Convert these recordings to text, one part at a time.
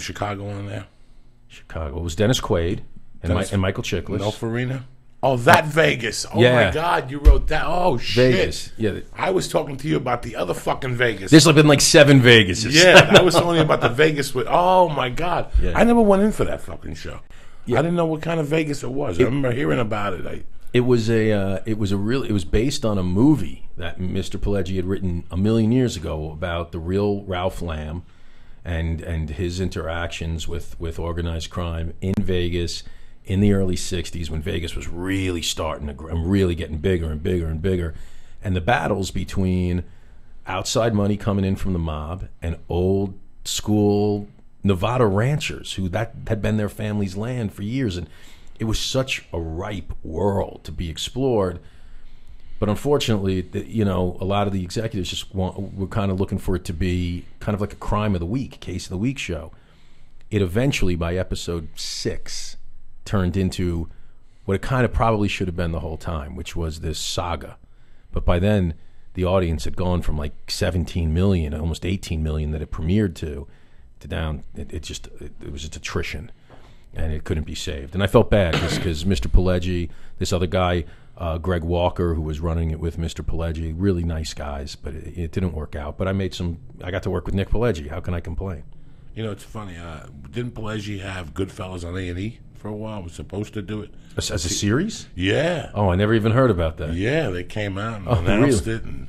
Chicago in there? Chicago. It was Dennis Quaid and Michael Chiklis. No Farina? Oh, that Vegas. Oh, Yeah. my God, you wrote that. Oh, shit. Vegas. Yeah. I was talking to you about the other fucking Vegas. There's been like 7 Vegases. Yeah, I was telling you about the Vegas with. Oh my God, Yeah. I never went in for that fucking show. Yeah. I didn't know what kind of Vegas it was. I remember hearing about it. It was based on a movie that Mr. Pileggi had written a million years ago about the real Ralph Lamb and his interactions with organized crime in Vegas in the early 60s when Vegas was really starting to grow and really getting bigger and bigger and bigger, and the battles between outside money coming in from the mob and old school Nevada ranchers who that had been their family's land for years. And it was such a ripe world to be explored. But unfortunately, a lot of the executives just were kind of looking for it to be kind of like a crime of the week, case of the week show. It eventually, by episode 6, turned into what it kind of probably should have been the whole time, which was this saga. But by then, the audience had gone from like 17 million, almost 18 million that it premiered to down. It was just attrition, and it couldn't be saved. And I felt bad because Mr. Pileggi, this other guy, Greg Walker, who was running it with Mr. Pileggi, really nice guys, but it didn't work out. But I got to work with Nick Pileggi. How can I complain? You know, it's funny. Didn't Pileggi have Goodfellas on A&E for a while? Was supposed to do it As a series? Yeah. Oh, I never even heard about that. Yeah, they came out and announced it, and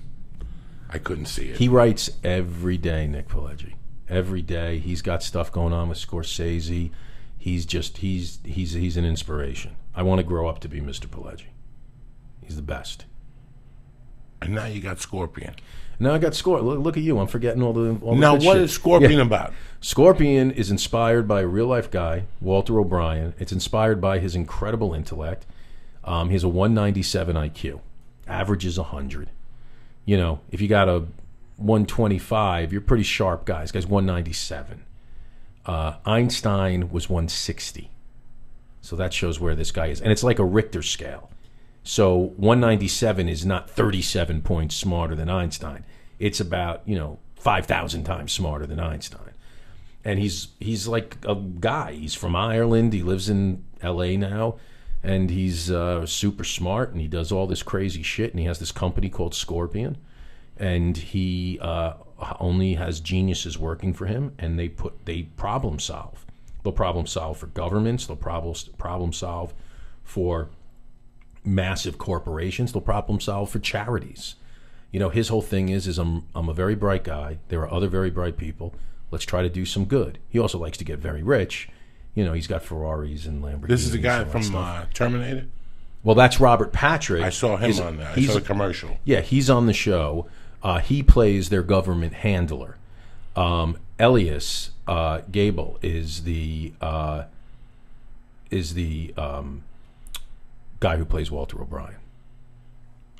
I couldn't see it. He writes every day, Nick Pileggi. Every day, he's got stuff going on with Scorsese. He's an inspiration. I want to grow up to be Mr. Pileggi. He's the best. And now you got Scorpion. Now I got Scorpion. Look at you. I'm forgetting all the now, good what shit. is Scorpion about? Scorpion is inspired by a real-life guy, Walter O'Brien. It's inspired by his incredible intellect. He has a 197 IQ. Average is 100. You know, if you got a 125, you're pretty sharp guy. This guy's 197. Einstein was 160. So that shows where this guy is. And it's like a Richter scale. So 197 is not 37 points smarter than Einstein. It's about, 5,000 times smarter than Einstein. And he's like a guy. He's from Ireland. He lives in L.A. now. And he's super smart, and he does all this crazy shit. And he has this company called Scorpion. And he only has geniuses working for him, and they problem solve. They'll problem solve for governments. They'll problem solve for massive corporations. They'll problem solve for charities. His whole thing is I'm a very bright guy. There are other very bright people. Let's try to do some good. He also likes to get very rich. He's got Ferraris and Lamborghinis. This is the guy from Terminator? Well, that's Robert Patrick. I saw him on that. I saw the commercial. Yeah, he's on the show. He plays their government handler. Elias Gable is the guy who plays Walter O'Brien.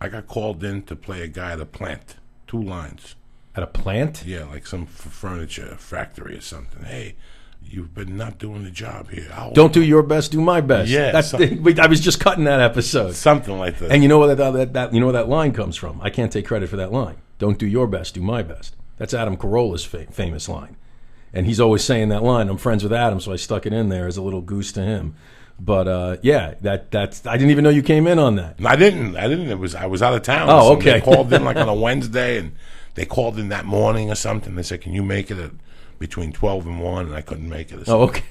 I got called in to play a guy at a plant. 2 lines. At a plant? Yeah, like some furniture factory or something. Hey, you've been not doing the job here. Don't do your best, do my best. Yeah, I was just cutting that episode. Something like that. And you know where that line comes from? I can't take credit for that line. Don't do your best, do my best. That's Adam Carolla's famous line. And he's always saying that line. I'm friends with Adam, so I stuck it in there as a little goose to him. But that's I didn't even know you came in on that. I didn't. I was out of town. Oh, okay. They called in like on a Wednesday, and they called in that morning or something. They said, "Can you make it at between 12 and 1?" And I couldn't make it. Oh, okay.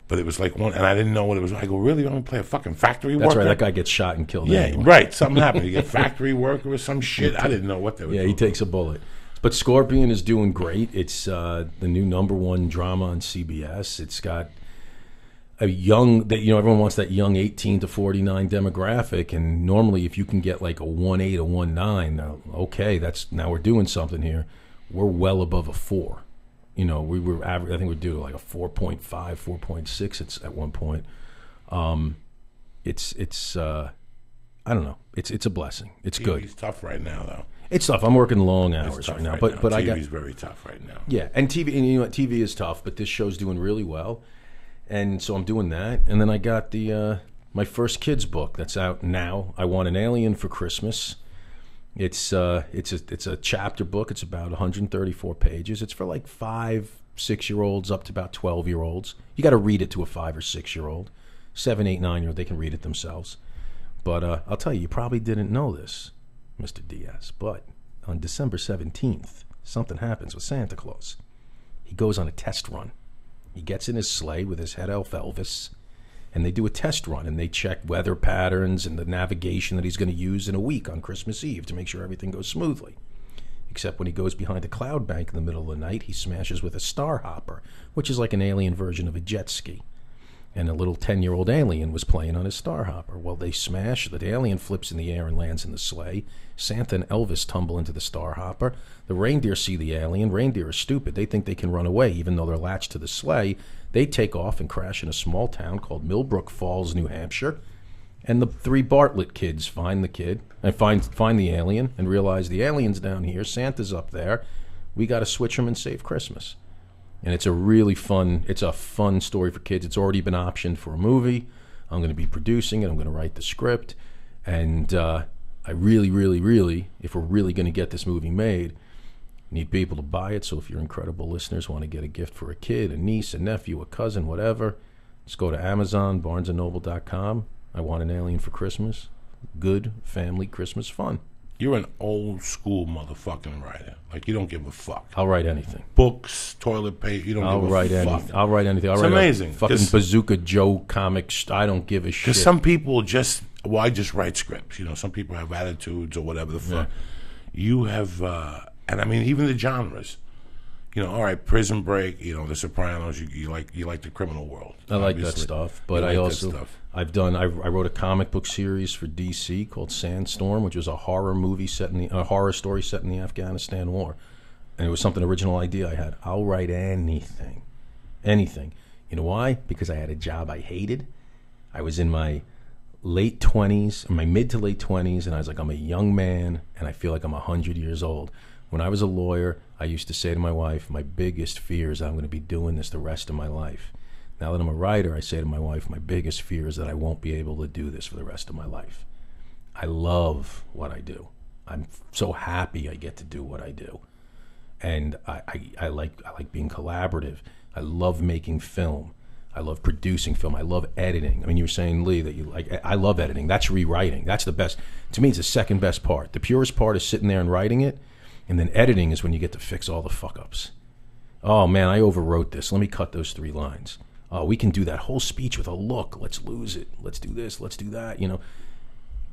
But it was like 1, and I didn't know what it was. I go, really? You want to play a fucking factory worker? That's right. That guy gets shot and killed. Yeah, anyway. right. Something happened. You get factory worker or some shit. I didn't know what they were doing. Yeah, he takes a bullet. But Scorpion is doing great. It's the new #1 drama on CBS. It's got a young, everyone wants that young 18 to 49 demographic, and normally if you can get like a 1.8, a 1.9, okay, now we're doing something here. We're well above a 4. We were average. I think we'd do like a 4.5, 4.6. It's at one point. It's I don't know. It's a blessing. It's good. It's tough right now, though. It's tough. I'm working long hours right now, but TV's very tough right now. Yeah, and TV is tough, but this show's doing really well, and so I'm doing that. And then I got the my first kids book that's out now. I Want an Alien for Christmas. It's a chapter book. It's about 134 pages. It's for like 5 6-year-olds up to about 12-year-olds. You got to read it to a 5 or 6-year-old. 7, 8, 9-year-old, they can read it themselves. But I'll tell you, you probably didn't know this, Mr. Diaz, but on December 17th, something happens with Santa Claus. He goes on a test run. He gets in his sleigh with his head elf Elvis, and they do a test run, and they check weather patterns and the navigation that he's going to use in a week on Christmas Eve to make sure everything goes smoothly. Except when he goes behind a cloud bank in the middle of the night, he smashes with a star hopper, which is like an alien version of a jet ski. And a little 10-year-old alien was playing on his star hopper. Well, they smash, the alien flips in the air and lands in the sleigh. Santa and Elvis tumble into the star hopper. The reindeer see the alien. Reindeer are stupid. They think they can run away, even though they're latched to the sleigh. They take off and crash in a small town called Millbrook Falls, New Hampshire. And the 3 Bartlett kids find the kid and find the alien and realize the alien's down here, Santa's up there. We got to switch them and save Christmas. And it's a really fun story for kids. It's already been optioned for a movie. I'm going to be producing it. I'm going to write the script. And I really, really, really, if we're really going to get this movie made, need people to buy it. So if your incredible listeners want to get a gift for a kid, a niece, a nephew, a cousin, whatever, just go to Amazon, BarnesandNoble.com. I want an alien for Christmas. Good family Christmas fun. You're an old school motherfucking writer. Like, you don't give a fuck. I'll write anything. Books, toilet paper, you don't give a fuck. I'll write anything. It's amazing. Fucking Bazooka Joe comics. I don't give a shit. Because some people I just write scripts. Some people have attitudes or whatever the fuck. Yeah. You have, and I mean, even the genres. All right, Prison Break, the Sopranos, you like the criminal world. I like that stuff, but I wrote a comic book series for DC called Sandstorm, which was a horror story set in the Afghanistan war. And it was something original idea I had. I'll write anything. Anything. You know why? Because I had a job I hated. I was in my mid to late 20s, and I was like, I'm a young man, and I feel like I'm 100 years old. When I was a lawyer, I used to say to my wife, my biggest fear is I'm going to be doing this the rest of my life. Now that I'm a writer, I say to my wife, my biggest fear is that I won't be able to do this for the rest of my life. I love what I do. I'm so happy I get to do what I do. And I like being collaborative. I love making film. I love producing film. I love editing. I mean, you were saying, Lee, that I love editing. That's rewriting. That's the best. To me, it's the second best part. The purest part is sitting there and writing it. And then editing is when you get to fix all the fuck-ups. Oh, man, I overwrote this. Let me cut those 3 lines. Oh, we can do that whole speech with a look. Let's lose it. Let's do this. Let's do that, And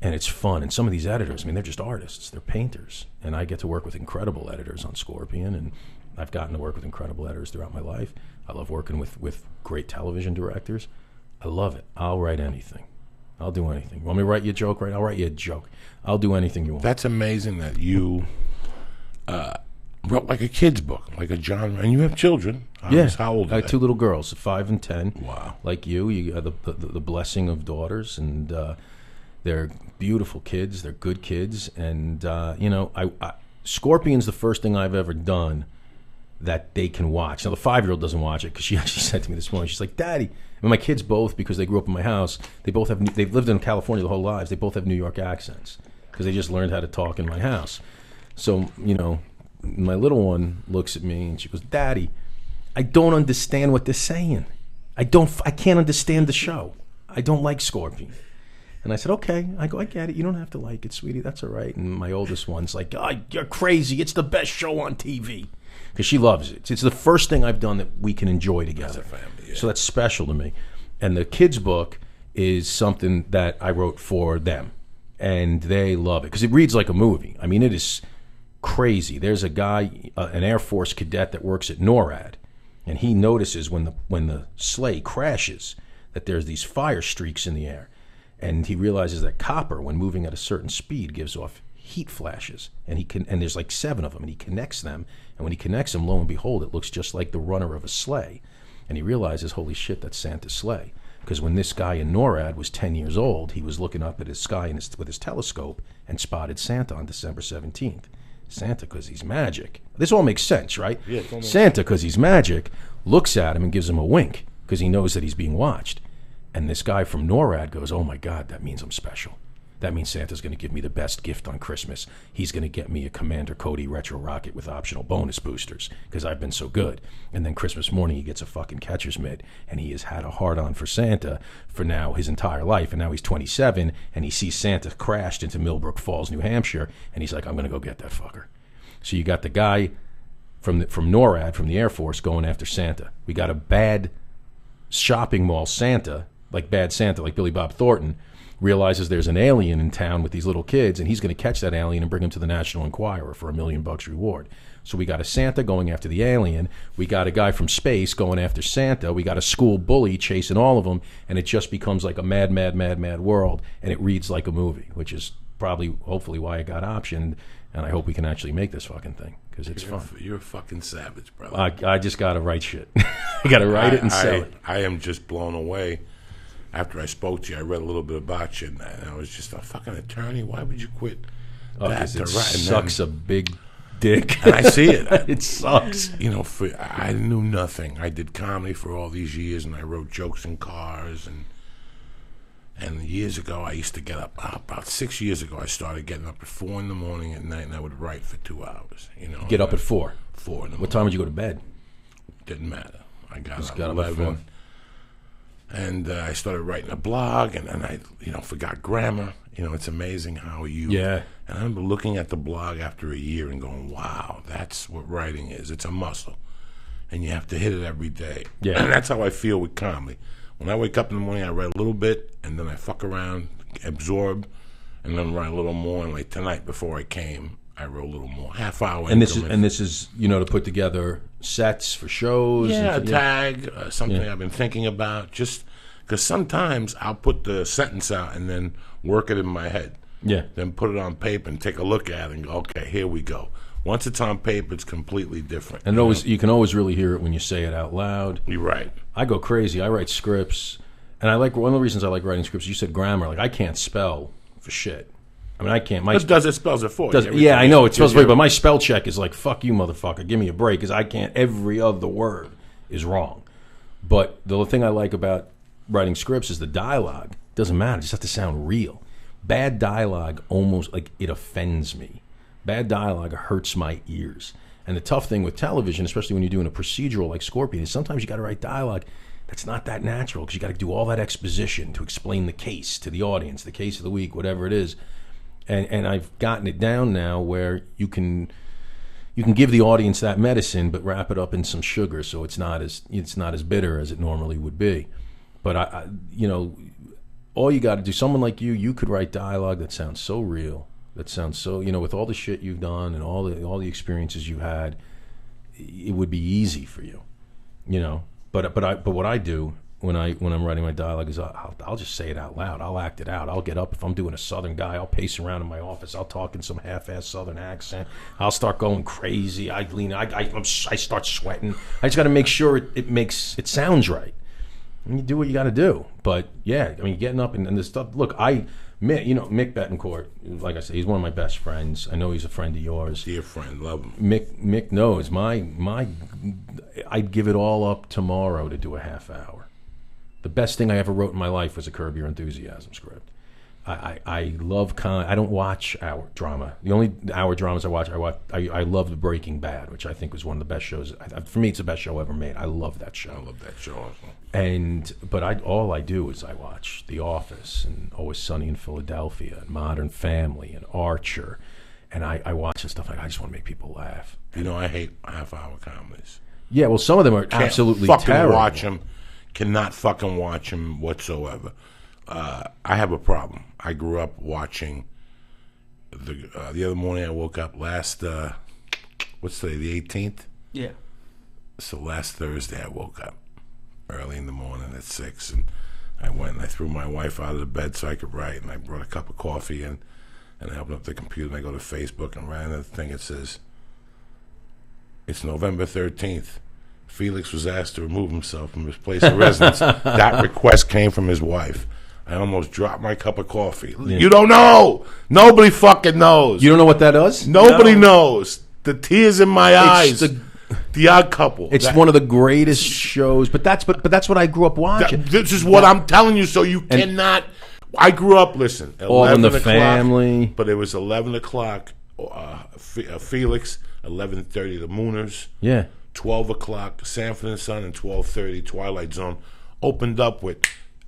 it's fun. And some of these editors, I mean, they're just artists. They're painters. And I get to work with incredible editors on Scorpion. And I've gotten to work with incredible editors throughout my life. I love working with great television directors. I love it. I'll write anything. I'll do anything. You want me to write you a joke, right? I'll write you a joke. I'll do anything you want. That's amazing that you... wrote like a kid's book, like a genre, and you have children. Yes, how old are I have 2 little girls, 5 and 10. Wow. Like you have the blessing of daughters, and they're beautiful kids. They're good kids, and Scorpion's the first thing I've ever done that they can watch. Now the 5-year-old doesn't watch it because she actually said to me this morning, she's like, "Daddy," and my kids both, because they grew up in my house, they've lived in California their whole lives. They both have New York accents because they just learned how to talk in my house. So, my little one looks at me and she goes, "Daddy, I don't understand what they're saying. I can't understand the show. I don't like Scorpion." And I said, "Okay." I go, "I get it. You don't have to like it, sweetie. That's all right." And my oldest one's like, "Oh, you're crazy. It's the best show on TV." Because she loves it. It's the first thing I've done that we can enjoy together. As a family, yeah. So that's special to me. And the kids' book is something that I wrote for them. And they love it. Because it reads like a movie. I mean, it is... crazy. There's a guy, an Air Force cadet that works at NORAD, and he notices when the sleigh crashes that there's these fire streaks in the air, and he realizes that copper, when moving at a certain speed, gives off heat flashes, and there's like 7 of them, and he connects them, and when he connects them, lo and behold, it looks just like the runner of a sleigh, and he realizes, holy shit, that's Santa's sleigh. Because when this guy in NORAD was 10 years old, he was looking up at his sky with his telescope and spotted Santa on December 17th. Santa, because he's magic. This all makes sense, right? Yeah, Santa, because he's magic, looks at him and gives him a wink because he knows that he's being watched. And this guy from NORAD goes, "Oh my God, that means I'm special." That means Santa's going to give me the best gift on Christmas. He's going to get me a Commander Cody retro rocket with optional bonus boosters because I've been so good. And then Christmas morning, he gets a fucking catcher's mitt, and he has had a hard-on for Santa for now his entire life. And now he's 27, and he sees Santa crashed into Millbrook Falls, New Hampshire, and he's like, I'm going to go get that fucker. So you got the guy from NORAD, from the Air Force, going after Santa. We got a bad shopping mall Santa, like bad Santa, like Billy Bob Thornton, realizes there's an alien in town with these little kids, and he's going to catch that alien and bring him to the National Enquirer for $1 million reward. So we got a Santa going after the alien. We got a guy from space going after Santa. We got a school bully chasing all of them, and it just becomes like a mad, mad, mad, mad world, and it reads like a movie, which is probably, hopefully, why it got optioned, and I hope we can actually make this fucking thing, because it's fun. You're a fucking savage, brother. I just got to write shit. I got to write it and sell it. I am just blown away. After I spoke to you, I read a little bit about you, and I was just a fucking attorney. Why would you quit that to It write? sucks a big dick. And I see it. It sucks. You know, I knew nothing. I did comedy for all these years, and I wrote jokes in cars. And years ago, I used to get up. About 6 years ago, I started getting up at 4 in the morning at night, and I would write for 2 hours. You know, Get up at 4. 4 in the morning. What time would you go to bed? Didn't matter. I got up got at up at 4. 11. And I started writing a blog, and I, forgot grammar. You know, it's amazing how you... Yeah. And I remember looking at the blog after a year and going, wow, that's what writing is. It's a muscle. And you have to hit it every day. Yeah. And that's how I feel with comedy. When I wake up in the morning, I write a little bit, and then I fuck around, absorb, and then write a little more. And like tonight, before I came, I wrote a little more. Half hour. And this is to put together sets for shows. Yeah, a tag, something I've been thinking about. Just because sometimes I'll put the sentence out and then work it in my head. Yeah. Then put it on paper and take a look at it and go, okay, here we go. Once it's on paper, it's completely different. And you can always really hear it when you say it out loud. You're right. I go crazy. I write scripts, and one of the reasons I like writing scripts. You said grammar. Like I can't spell for shit. I mean, I can't. It spells it for you. Yeah, I know it spells it for you, but my spell check is like, fuck you, motherfucker. Give me a break, because I can't. Every other word is wrong. But the thing I like about writing scripts is the dialogue. It doesn't matter. It just has to sound real. Bad dialogue almost, like, it offends me. Bad dialogue hurts my ears. And the tough thing with television, especially when you're doing a procedural like Scorpion, is sometimes you got to write dialogue that's not that natural, because you got to do all that exposition to explain the case to the audience, the case of the week, whatever it is. And I've gotten it down now where you can give the audience that medicine, but wrap it up in some sugar, so it's not as bitter as it normally would be. But all you got to do, someone like you could write dialogue that sounds so real, that sounds so, with all the shit you've done and all the experiences you had, it would be easy for you, But what I do when I'm writing my dialogue is I'll just say it out loud. I'll act it out. I'll get up. If I'm doing a Southern guy, I'll pace around in my office. I'll talk in some half-ass Southern accent. I'll start going crazy. I start sweating. I just got to make sure it sounds right. And you do what you got to do. But yeah, I mean, getting up and this stuff. Look, Mick Betancourt, like I said, he's one of my best friends. I know he's a friend of yours. Dear friend, love him. Mick knows I'd give it all up tomorrow to do a half hour. The best thing I ever wrote in my life was a Curb Your Enthusiasm script. I love I don't watch hour drama. The only hour dramas I love the Breaking Bad, which I think was one of the best shows. For me, it's the best show ever made. I love that show. I love that show also. But all I do is I watch The Office and Always Sunny in Philadelphia and Modern Family and Archer, and I watch this stuff. I just want to make people laugh. I hate half-hour comedies. Yeah, well, some of them are absolutely terrible. Watch them. Cannot fucking watch them whatsoever. I have a problem. I grew up watching the other morning. I woke up last what's today, the 18th? Yeah. So last Thursday I woke up early in the morning at 6, and I went and I threw my wife out of the bed so I could write, and I brought a cup of coffee in, and I opened up the computer and I go to Facebook and ran into the thing. It says, it's November 13th. Felix was asked to remove himself from his place of residence. That request came from his wife. I almost dropped my cup of coffee. Yeah. You don't know. Nobody fucking knows. You don't know what that is? Nobody knows. The tears in my eyes. The Odd Couple. It's one of the greatest shows. But that's what I grew up watching. This is what I'm telling you. So you cannot I grew up, listen, All in the Family. But it was 11 o'clock, Felix, 11:30, The Mooners. Yeah. 12 o'clock, Sanford and Son, and 12:30, Twilight Zone. Opened up with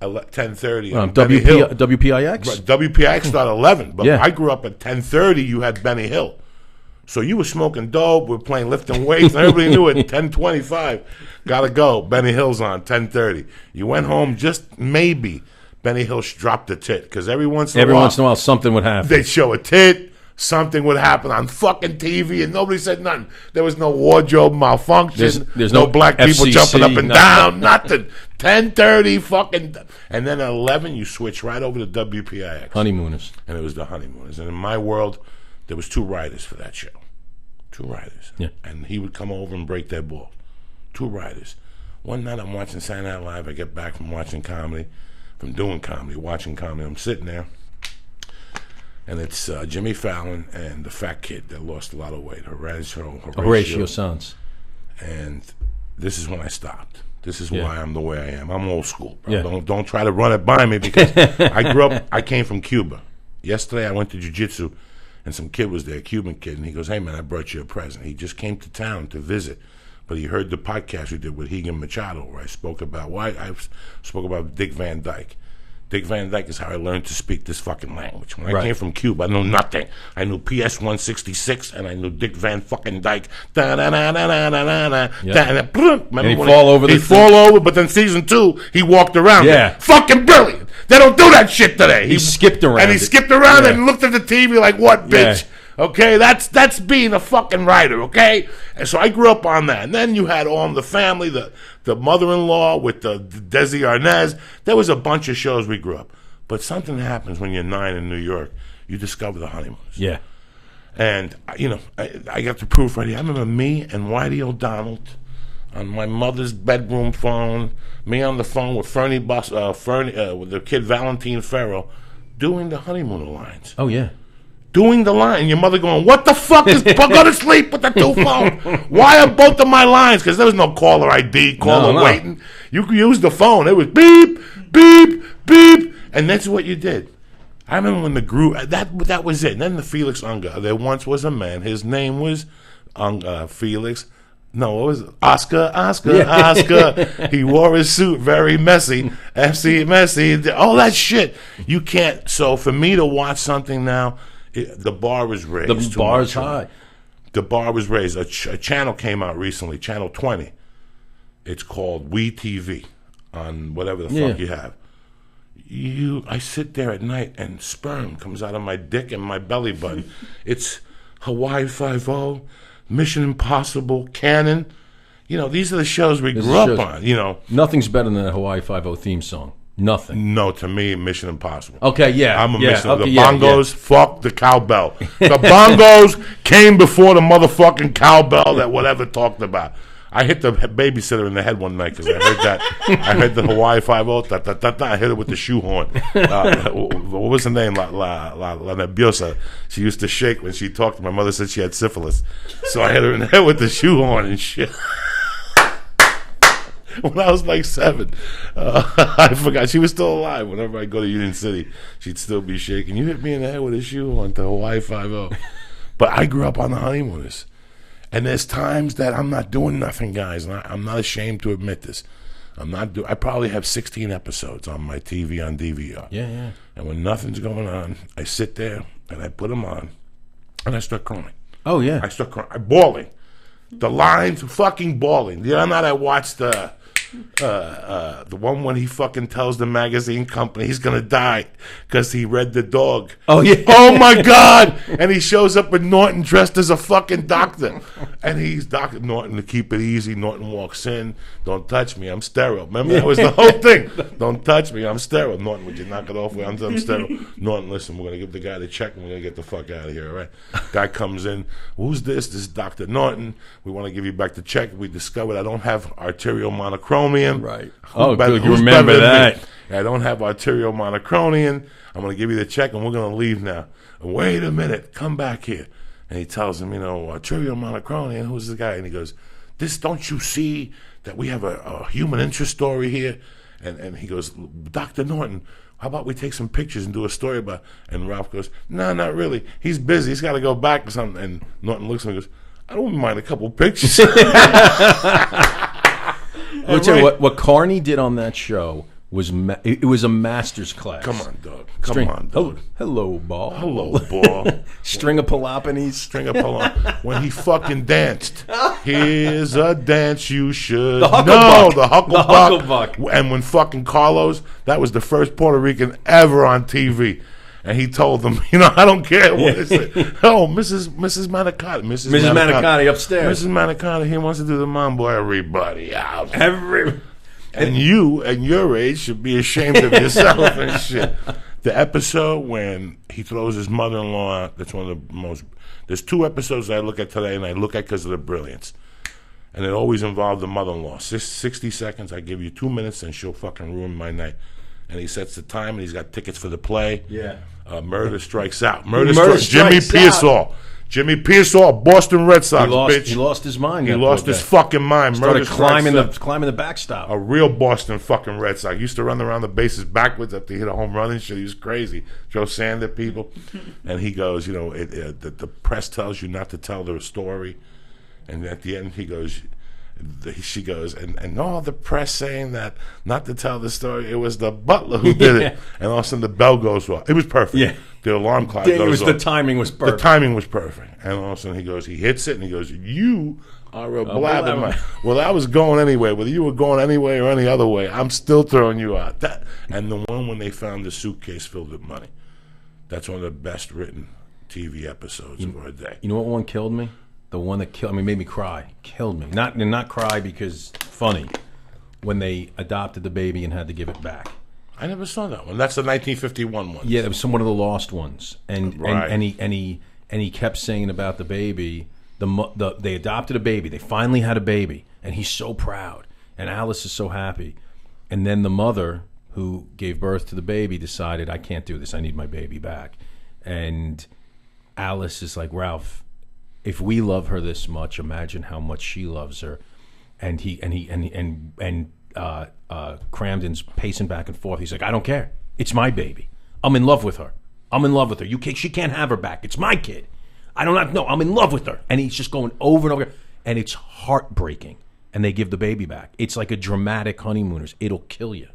10:30 on Benny Hill. WPIX? WPIX started 11, but Yeah. I grew up at 10:30, you had Benny Hill. So you were smoking dope, we're playing lifting weights, and everybody knew it. 10:25, gotta go. Benny Hill's on 10:30. You went home, just maybe Benny Hill dropped a tit, because every once in a while something would happen. they'd show a tit, something would happen on fucking TV, and nobody said nothing. There was no wardrobe malfunction. There's no no black people FCC, jumping up and nothing. down, nothing. 10:30, fucking, and then at 11 you switch right over to WPIX. Honeymooners. And it was the Honeymooners. And in my world, there was 2 writers for that show. 2 writers. Yeah. And he would come over and break their ball. 2 writers. One night I'm watching Saturday Night Live. I get back from watching comedy, from doing comedy, watching comedy. I'm sitting there, and it's Jimmy Fallon and the fat kid that lost a lot of weight, Horatio Sanz. And this is when I stopped. This is Yeah. why I'm the way I am. I'm old school, bro. Yeah. Don't try to run it by me, because I came from Cuba. Yesterday I went to jiu-jitsu, and some kid was there, a Cuban kid, and he goes, "Hey man, I brought you a present." He just came to town to visit, but he heard the podcast we did with Higan Machado, where I spoke about Dick Van Dyke. Dick Van Dyke is how I learned to speak this fucking language. When I came from Cuba, I knew nothing. I knew PS 166, and I knew Dick Van fucking Dyke. Remember And he'd when fall over. He'd fall over, but then season 2, he walked around. Yeah. Fucking brilliant. They don't do that shit today. He skipped around. And he skipped around and looked at the TV like, what, bitch? Yeah. Okay, that's being a fucking writer, okay? And so I grew up on that. And then you had All in the Family, the mother-in-law with the Desi Arnaz. There was a bunch of shows we grew up. But something happens when you're 9 in New York. You discover the Honeymooners. Yeah. And, I got the proof right here. I remember me and Whitey O'Donnell on my mother's bedroom phone, me on the phone with with the kid Valentine Ferrell, doing the Honeymooner lines. Oh, yeah. Doing the line, your mother going, "What the fuck is go to sleep with the 2 phones? Why are both of my lines?" Because there was no caller ID, caller waiting. You could use the phone. It was beep, beep, beep, and that's what you did. I remember when the group that was it. And then the Felix Unger. There once was a man. His name was Felix. No, it was Oscar. He wore his suit very messy. FC Messy. All that shit. You can't. So for me to watch something now, the bar was raised. The bar's high. The bar was raised. A channel came out recently, Channel 20. It's called We TV on whatever the fuck you have. I sit there at night and sperm comes out of my dick and my belly button. It's Hawaii Five-0, Mission Impossible, Cannon. These are the shows we grew up on. Nothing's better than a Hawaii Five-0 theme song. Nothing. No, to me, Mission Impossible. Okay, yeah. I'm a yeah, Mission. okay, The bongos, fuck the cowbell. The bongos came before the motherfucking cowbell that whatever talked about. I hit the babysitter in the head one night because I heard that. I heard the Hawaii Five-0. I hit it with the shoehorn. What was her name? La Nebiosa. She used to shake when she talked. My mother said she had syphilis. So I hit her in the head with the shoehorn and shit. When I was like 7, I forgot she was still alive. Whenever I go to Union City, she'd still be shaking. You hit me in the head with a shoe on the Hawaii Five-0. But I grew up on the Honeymooners, and there's times that I'm not doing nothing, guys. And I'm not ashamed to admit this. I probably have 16 episodes on my TV on DVR. Yeah. And when nothing's going on, I sit there and I put them on, and I start crying. Oh yeah. I start crying. I'm bawling. The lines, fucking bawling. The other night I watched the one when he fucking tells the magazine company he's gonna die because he read The Dog. Oh yeah. Oh my God! And he shows up in Norton dressed as a fucking doctor, and he's Dr. Norton to keep it easy. Norton walks in, "Don't touch me, I'm sterile." Remember that was the whole thing. "Don't touch me, I'm sterile." Norton, would you knock it off? I'm sterile. Norton, listen, we're gonna give the guy the check and we're gonna get the fuck out of here. All right? Guy comes in. "Who's this?" "This is Dr. Norton. We want to give you back the check. We discovered I don't have arterial monochrome." Right. Good. You remember that. I don't have arterial monochronian. I'm going to give you the check and we're going to leave now. "Wait a minute. Come back here." And he tells him, arterial monochronian, who's the guy? And he goes, "Don't you see that we have a human interest story here?" And he goes, "Dr. Norton, how about we take some pictures and do a story about it? And Ralph goes, no, not really. He's busy. He's got to go back or something. And Norton looks at him and goes, I don't mind a couple pictures. I'll tell you what Carney did on that show was it was a master's class. Come on, dog. Come on, dog. Hello, ball. Hello, ball. String of Peloponnese. String of Peloponnese. When he fucking danced. Here's a dance you should know. The Hucklebuck. And when fucking Carlos, that was the first Puerto Rican ever on TV. And he told them, I don't care what they say. Oh, Mrs. Manicotti. Mrs. Manicotti upstairs. Mrs. Manicotti, he wants to do the mambo. Everybody out. And you, at your age, should be ashamed of yourself and shit. The episode when he throws his mother-in-law out, that's one of the most... There's 2 episodes I look at today, and I look at because of the brilliance. And it always involved the mother-in-law. 60 seconds, I give you 2 minutes, and she'll fucking ruin my night. And he sets the time, and he's got tickets for the play. Yeah. Murder Strikes Out. Murder Strikes Jimmy Pearsall. Jimmy Pearsall, Boston Red Sox, bitch. He lost his mind. He lost his fucking mind. Started climbing the backstop. A real Boston fucking Red Sox. Used to run around the bases backwards up to hit a home run and shit. He was crazy. Joe Sander people. And he goes, the press tells you not to tell the story. And at the end, she goes, and all the press saying that not to tell the story, it was the butler who did it. And all of a sudden the bell goes off. It was perfect. Yeah. The alarm clock goes off. The timing was perfect. The timing was perfect. And all of a sudden he hits it, and he goes, you are a blabbermouth. Well, I was going anyway. Whether you were going anyway or any other way, I'm still throwing you out. And the one when they found the suitcase filled with money, that's one of the best written TV episodes of our day. You know what one killed me? The one that made me cry. Killed me. Not cry because funny. When they adopted the baby and had to give it back. I never saw that one. That's the 1951 one. Yeah, it was one of the lost ones. And right. and he kept saying about the baby. They adopted a baby. They finally had a baby, and he's so proud. And Alice is so happy. And then the mother who gave birth to the baby decided, I can't do this. I need my baby back. And Alice is like, Ralph, if we love her this much, imagine how much she loves her. And Cramden's pacing back and forth. He's like, I don't care. It's my baby. I'm in love with her. She can't have her back. It's my kid. I'm in love with her. And he's just going over and over. And it's heartbreaking. And they give the baby back. It's like a dramatic Honeymooners. It'll kill you.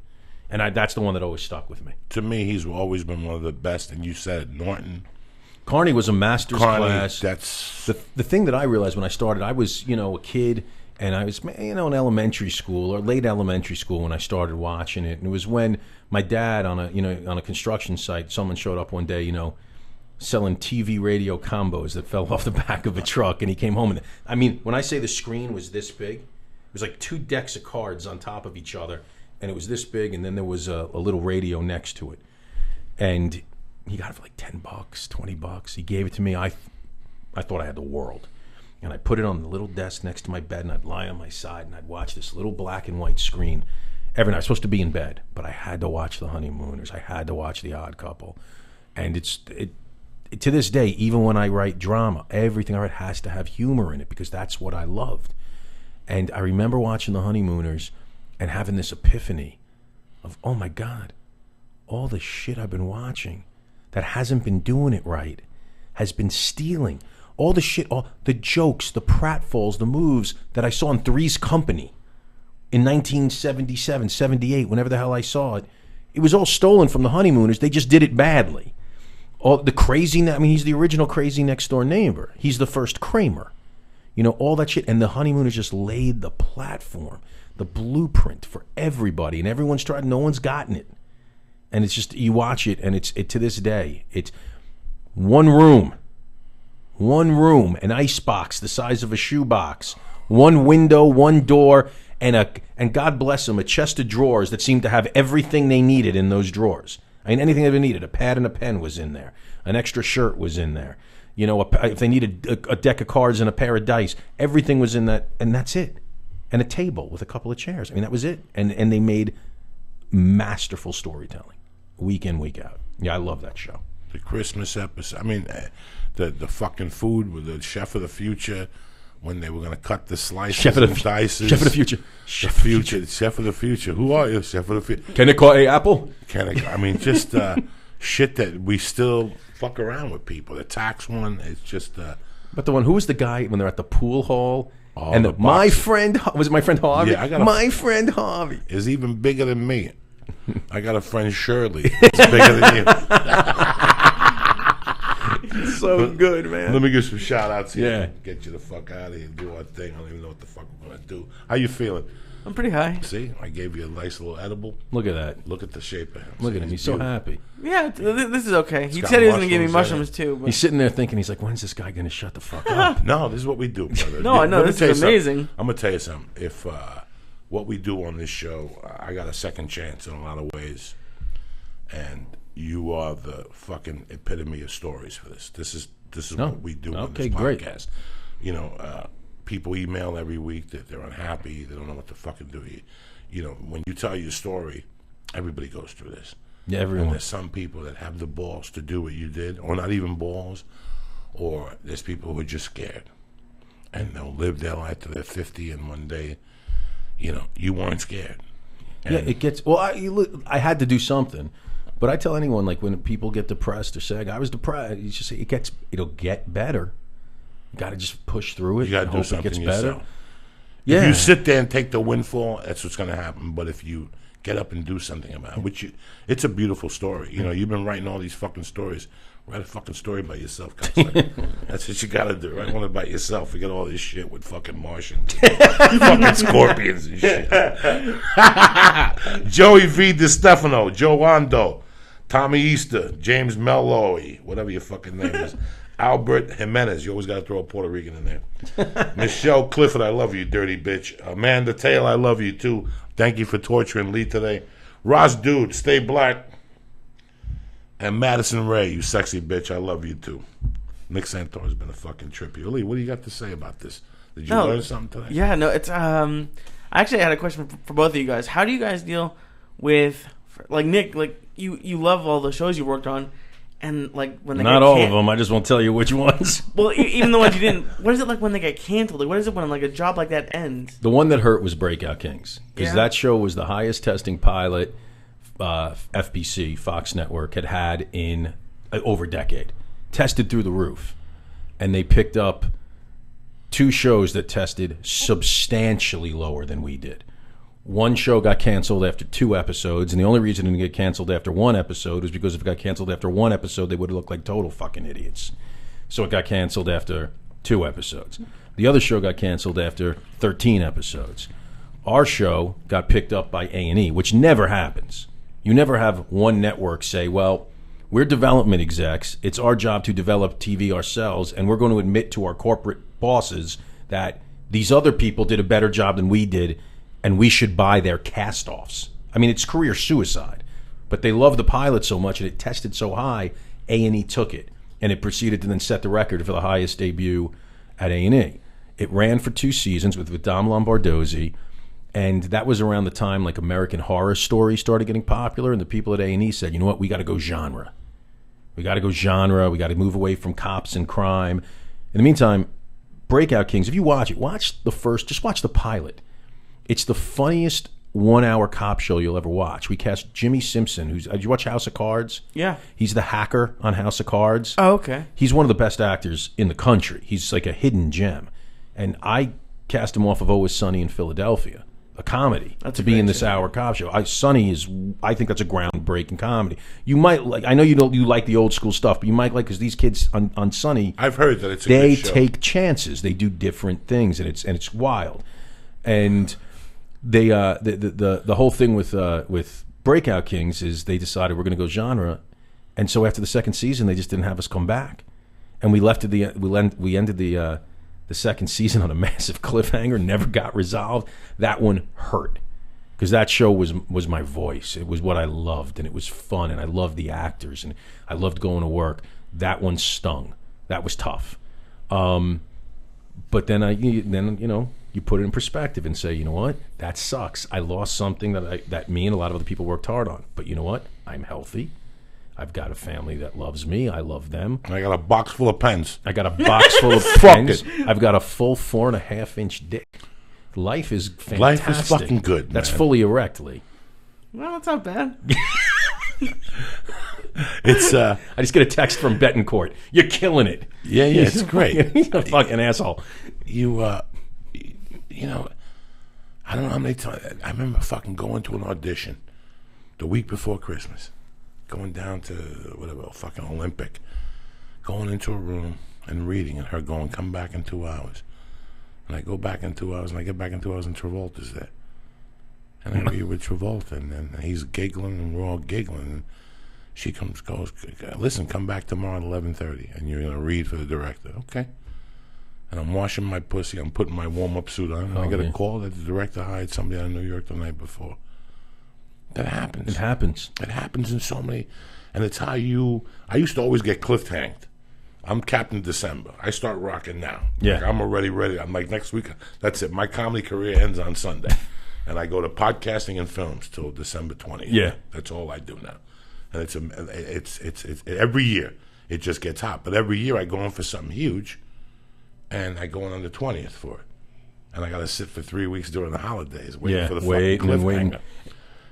And that's the one that always stuck with me. To me, he's always been one of the best. And you said it, Norton. Carney was a master's class. That's the thing that I realized when I started. I was, a kid, and I was, in elementary school or late elementary school when I started watching it. And it was when my dad on a construction site, someone showed up one day, selling TV radio combos that fell off the back of a truck, and he came home and when I say the screen was this big, it was like 2 decks of cards on top of each other, and it was this big, and then there was a little radio next to it, and he got it for like $10, $20. He gave it to me. I thought I had the world. And I put it on the little desk next to my bed, and I'd lie on my side, and I'd watch this little black and white screen every night. I was supposed to be in bed, but I had to watch The Honeymooners. I had to watch The Odd Couple. And to this day, even when I write drama, everything I write has to have humor in it because that's what I loved. And I remember watching The Honeymooners and having this epiphany of, oh my God, all the shit I've been watching that hasn't been doing it right has been stealing. All the shit, all the jokes, the pratfalls, the moves that I saw in Three's Company in 1977, 78, whenever the hell I saw it, it was all stolen from The Honeymooners. They just did it badly. All the crazy, he's the original crazy next door neighbor. He's the first Kramer. All that shit. And The Honeymooners just laid the platform, the blueprint for everybody. And everyone's tried, no one's gotten it. And it's just, you watch it, and it to this day, it's one room, an icebox the size of a shoebox, one window, one door, and God bless them, a chest of drawers that seemed to have everything they needed in those drawers. Anything they ever needed. A pad and a pen was in there. An extra shirt was in there. If they needed a deck of cards and a pair of dice, everything was in that, and that's it. And a table with a couple of chairs. That was it. And they made masterful storytelling. Week in, week out. Yeah, I love that show. The Christmas episode. The fucking food with the Chef of the Future when they were going to cut the slices Chef of and the dices. Chef of the future. Chef of the future. Who are you? Chef of the future. Can it call a apple? I mean, just shit that we still fuck around with people. The tax one, it's just... But the one, who was the guy when they're at the pool hall? Oh, and the my boxer. friend, was it my friend Harvey? Yeah, my friend Harvey. Is even bigger than me. I got a friend Shirley. It's bigger than you. So good, man. Let me give some shout outs here. Yeah. Get you the fuck out of here and do our thing. I don't even know what the fuck we're going to do. How you feeling? I'm pretty high. See, I gave you a nice little edible. Look at that. Look at the shape of him. Look at him. He's so happy. Yeah, this is okay. He got said he was going to give me mushrooms mushrooms too. But He's sitting there thinking, he's like, when's this guy going to shut the fuck up? No, this is what we do, brother. No, I know, Let me this tell is you something. amazing. I'm going to tell you something. If what we do on this show, I got a second chance in a lot of ways. And you are the fucking epitome of stories for this. This is what we do on this Okay, great. podcast. You know, people email every week that they're unhappy. They don't know what to fucking do. You know, when you tell your story, everybody goes through this. Yeah, And everyone. there's some people that have the balls to do what you did, or not even balls, or there's people who are just scared. And they'll live their life till they're 50, and one day, you know, you weren't scared. And Yeah, it gets. Well, I had to do something, but I tell anyone, like, when people get depressed or say I was depressed, you just say it'll get better. You got to just push through it. you got to and do hope something it gets yourself. better. If Yeah, you sit there and take the windfall, that's what's going to happen. But if you get up and do something about it, it's a beautiful story. You know, you've been writing all these fucking stories. Write a fucking story about yourself, counselor. That's what you got to do. Write one about yourself. Forget all this shit with fucking Martians, fucking scorpions and shit. Joey V. DiStefano, Joe Ando, Tommy Easter, James Melloy, whatever your fucking name is. Albert Jimenez, you always got to throw a Puerto Rican in there. Michelle Clifford, I love you, dirty bitch. Amanda Taylor, I love you too. Thank you for torturing Lee today. Ross Dude, stay black. And Madison Ray, you sexy bitch, I love you too. Nick Santora has been a fucking trip here. Lee, what do you got to say about this? Did you learn something today? Yeah, no, it's I actually had a question for both of you guys. How do you guys deal with, like, Nick, like, you love all the shows you worked on, and like when they not get all of them. I just won't tell you which ones. Well, even the ones you didn't. What is it like when they get canceled? Like, what is it when like a job like that ends? The one that hurt was Breakout Kings, because Yeah. that show was the highest testing pilot FBC, Fox Network, had in over a decade. Tested through the roof. And they picked up 2 shows that tested substantially lower than we did. One show got canceled after 2 episodes, and the only reason it didn't get canceled after 1 episode was because if it got canceled after 1 episode, they would have looked like total fucking idiots. So it got canceled after 2 episodes. The other show got canceled after 13 episodes. Our show got picked up by A&E, which never happens. You never have one network say, well, we're development execs. It's our job to develop TV ourselves, and we're going to admit to our corporate bosses that these other people did a better job than we did, and we should buy their cast-offs. I mean, it's career suicide. But they loved the pilot so much, and it tested so high, A&E took it, and it proceeded to then set the record for the highest debut at A&E. It ran for 2 seasons with Dom Lombardozzi, and that was around the time like American Horror Story started getting popular, and the people at A&E said, you know what, we got to go genre. We got to go genre. We got to move away from cops and crime. In the meantime, Breakout Kings, if you watch it, just watch the pilot. It's the funniest 1-hour cop show you'll ever watch. We cast Jimmy Simpson, did you watch House of Cards? Yeah. He's the hacker on House of Cards. Oh, okay. He's one of the best actors in the country. He's like a hidden gem. And I cast him off of Always Sunny in Philadelphia, a comedy, to be in this hour cop show. Sunny I think that's a groundbreaking comedy. You might like, I know you like the old school stuff, but you might like, because these kids on Sunny, I've heard that it's a they good show. take chances. They do different things, and it's wild. And they the whole thing with Breakout Kings is they decided we're going to go genre, and so after the second season, they just didn't have us come back, and we ended the second season on a massive cliffhanger, never got resolved. That one hurt because that show was my voice. It was what I loved, and it was fun, and I loved the actors, and I loved going to work. That one stung. That was tough. But then you put it in perspective and say, you know what? That sucks. I lost something that me and a lot of other people worked hard on. But you know what? I'm healthy, I've got a family that loves me. I love them. And I got a box full of pens. I got a box full of pens. I've got a full 4.5-inch dick. Life is fantastic. Life is fucking good, That's man. fully erect, Lee. Well, that's not bad. It's I just get a text from Betancourt. You're killing it. yeah, it's great. He's a fucking asshole. You know, I don't know how many times I remember fucking going to an audition the week before Christmas, going down to whatever fucking Olympic, going into a room and reading, and her going, "Come back in 2 hours." And I go back in 2 hours, and I get back in 2 hours, and Travolta's there. And I read with Travolta, and then he's giggling, and we're all giggling. And she goes, "Listen, come back tomorrow at 11:30, and you're going to read for the director." Okay. And I'm washing my pussy. I'm putting my warm-up suit on. And I get a call that the director hired somebody out of New York the night before. That happens. It happens. It happens in so many. And it's how you... I used to always get cliff-hanged. I'm Captain December. I start rocking now. Yeah. Like, I'm already ready. I'm like, next week, that's it. My comedy career ends on Sunday. And I go to podcasting and films till December 20th. Yeah. That's all I do now. And it's every year it just gets hot. But every year I go in for something huge, and I go in on the 20th for it. And I got to sit for 3 weeks during the holidays waiting for the fucking cliffhanger.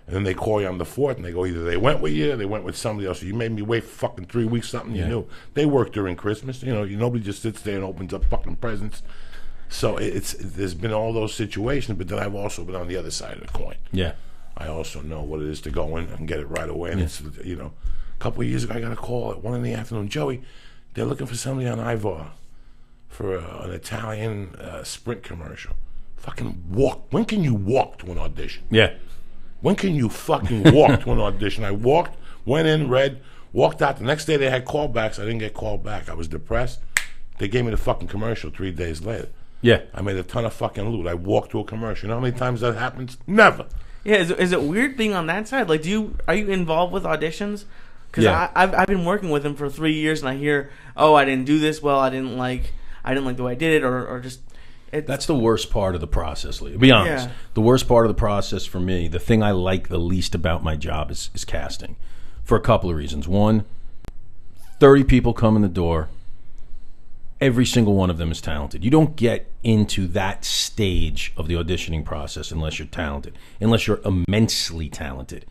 And then they call you on the 4th, and they go, either they went with you or they went with somebody else. You made me wait for fucking 3 weeks, something you knew. They work during Christmas. You know, nobody just sits there and opens up fucking presents. So there's been all those situations, but then I've also been on the other side of the coin. Yeah. I also know what it is to go in and get it right away. And it's, you know, a couple of years ago, I got a call at 1 in the afternoon. "Joey, they're looking for somebody on Ivor for an Italian Sprint commercial." Fucking walk. When can you walk to an audition? Yeah. When can you fucking walk to an audition? I walked, went in, read, walked out. The next day they had callbacks. I didn't get called back. I was depressed. They gave me the fucking commercial 3 days later. Yeah. I made a ton of fucking loot. I walked to a commercial. You know how many times that happens? Never. Yeah, is it weird being on that side? Like, are you involved with auditions? Because Yeah. I've been working with them for 3 years, and I hear, "Oh, I didn't do this well. I didn't like the way I did it," or just. That's the worst part of the process, Lee. To be honest, the worst part of the process for me, the thing I like the least about my job is casting, for a couple of reasons. One, 30 people come in the door. Every single one of them is talented. You don't get into that stage of the auditioning process unless you're talented, unless you're immensely talented.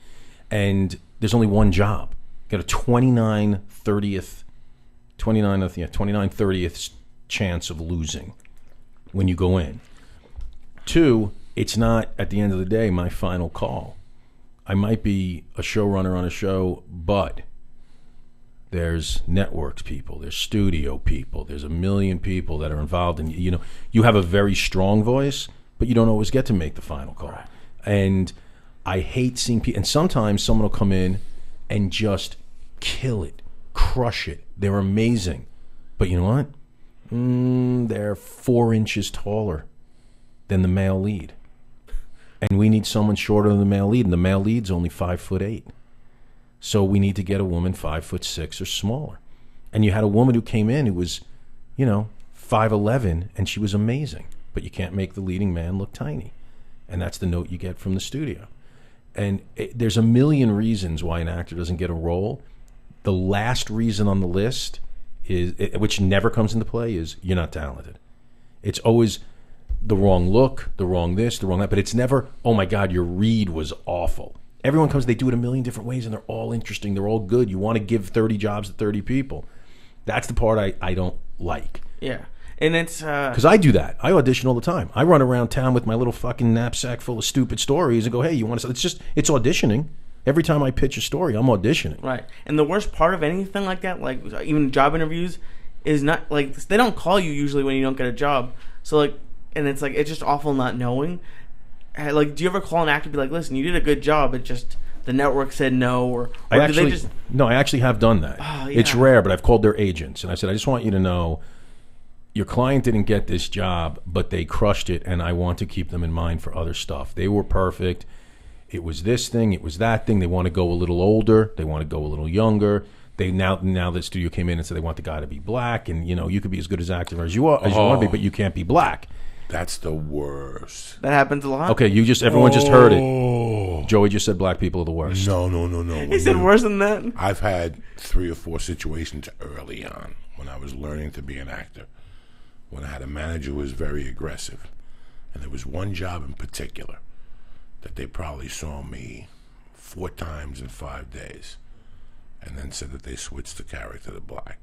And there's only one job. You got a 29/30th chance of losing when you go in. Two, it's not, at the end of the day, my final call. I might be a showrunner on a show, but there's networks people, there's studio people, there's a million people that are involved, and you know, you have a very strong voice, but you don't always get to make the final call. Right. And I hate seeing people, and sometimes someone will come in and just kill it, crush it. They're amazing, but you know what? They're 4 inches taller than the male lead, and we need someone shorter than the male lead, and the male lead's only 5'8". So we need to get a woman 5'6" or smaller. And you had a woman who came in who was, 5'11", and she was amazing, but you can't make the leading man look tiny, and that's the note you get from the studio. And there's a million reasons why an actor doesn't get a role. The last reason on the list is, which never comes into play, is you're not talented. It's always the wrong look, the wrong this, the wrong that, but it's never, "Oh my God, your read was awful." Everyone comes, they do it a million different ways, and they're all interesting, they're all good. You want to give 30 jobs to 30 people. That's the part I don't like. Yeah. And it's because I do that. I audition all the time. I run around town with my little fucking knapsack full of stupid stories and go, "Hey, you want to?" It's auditioning. Every time I pitch a story, I'm auditioning. Right. And the worst part of anything like that, like even job interviews, is not like they don't call you usually when you don't get a job. So like, and it's like it's just awful not knowing. Like, do you ever call an actor and be like, "Listen, you did a good job. It just the network said no," or I actually have done that. Oh, yeah. It's rare, but I've called their agents and I said, "I just want you to know, your client didn't get this job, but they crushed it, and I want to keep them in mind for other stuff. They were perfect. It was this thing, it was that thing. They want to go a little older. They want to go a little younger. They now the studio came in and said they want the guy to be black, and you could be as good as actor as you want to be, but you can't be black." That's the worst. That happens a lot. Okay, everyone just heard it. Joey just said black people are the worst. No. He said worse than that. I've had 3 or 4 situations early on when I was learning to be an actor, when I had a manager who was very aggressive. And there was one job in particular that they probably saw me 4 times in 5 days and then said that they switched the character to black.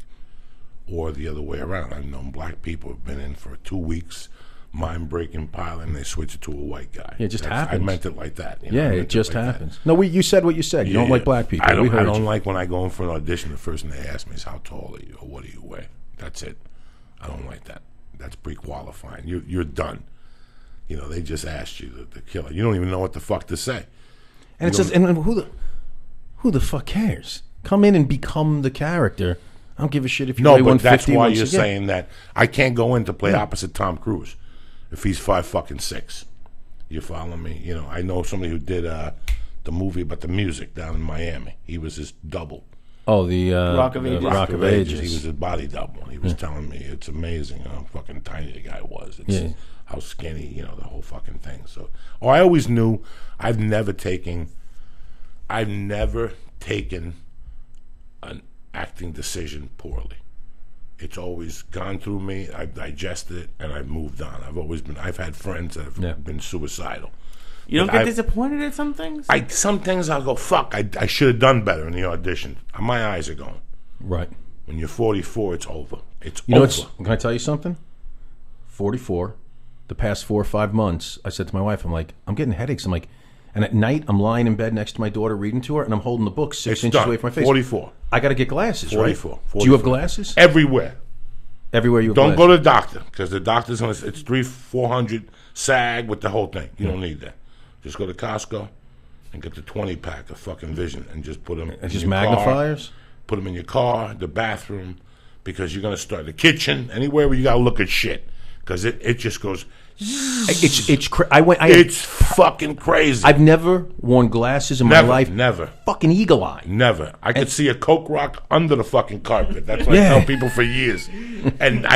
Or the other way around. I've known black people who've been in for 2 weeks, mind-breaking pilot, and they switch it to a white guy. Yeah, it just happens. I meant it like that. It just happens. No, you said what you said. You don't like black people. I don't like when I go in for an audition, the first thing they ask me is, how tall are you or what do you weigh? That's it. I don't like that. That's pre-qualifying. You're done. They just asked you to kill it. You don't even know what the fuck to say. And it says, and who the fuck cares? Come in and become the character. I don't give a shit if you weigh 150. No, but that's why you're saying that I can't go in to play opposite Tom Cruise if he's 5'6". You follow me? I know somebody who did the movie about the music down in Miami. He was his double. Oh, the Rock of Ages. Rock of Ages. He was his body double. He was telling me it's amazing how fucking tiny the guy was. It's how skinny, the whole fucking thing. So, I always knew I've never taken an acting decision poorly. It's always gone through me. I've digested it and I've moved on. I've had friends that have been suicidal. You don't get disappointed at some things? Some things I'll go, fuck, I should have done better in the audition. My eyes are going. Right. When you're 44, it's over. It's over. Can I tell you something? 44, the past 4 or 5 months, I said to my wife, I'm like, I'm getting headaches. I'm like, and at night, I'm lying in bed next to my daughter reading to her, and I'm holding the book 6 inches away from my face. 44. I got to get glasses, 44. right? 44. Do you have glasses? Everywhere. Everywhere you have Don't glasses. go to the doctor, because the doctor's going to, it's $300-400 SAG with the whole thing. You don't need that. Just go to Costco and get the 20-pack of fucking Vision and just put them in just your magnifiers? car. Put them in your car, the bathroom, because you're going to start the kitchen, anywhere where you got to look at shit, because it just goes... It's fucking crazy. I've never worn glasses in my life. Never. Fucking eagle eye. Never. I could see a Coke rock under the fucking carpet. That's what I tell people for years. And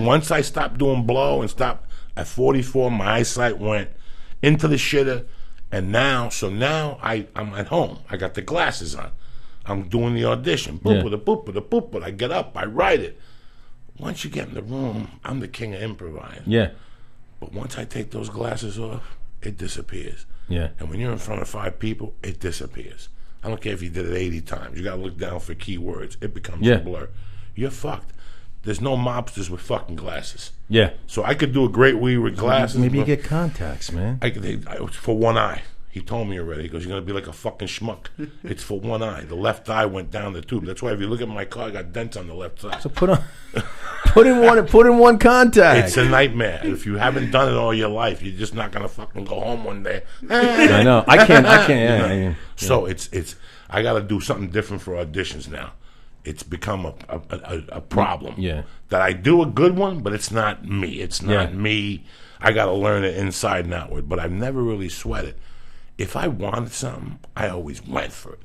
once I stopped doing blow and stopped at 44, my eyesight went into the shitter. And now I'm at home. I got the glasses on. I'm doing the audition. Boop. I get up. I write it. Once you get in the room, I'm the king of improvising. Yeah. But once I take those glasses off, it disappears. Yeah. And when you're in front of 5 people, it disappears. I don't care if you did it 80 times. You got to look down for keywords. It becomes a blur. You're fucked. There's no mobsters with fucking glasses. Yeah. So I could do a great weed with glasses. Maybe you get contacts, man. For one eye. He told me already. He goes, you're going to be like a fucking schmuck. It's for one eye. The left eye went down the tube. That's why if you look at my car, I got dents on the left side. So put in one contact. It's a nightmare. If you haven't done it all your life, you're just not going to fucking go home one day. I know. I can't. So it's I got to do something different for auditions now. It's become a problem. Yeah. That I do a good one, but it's not me. It's not me. I got to learn it inside and outward. But I've never really sweated. If I wanted something, I always went for it.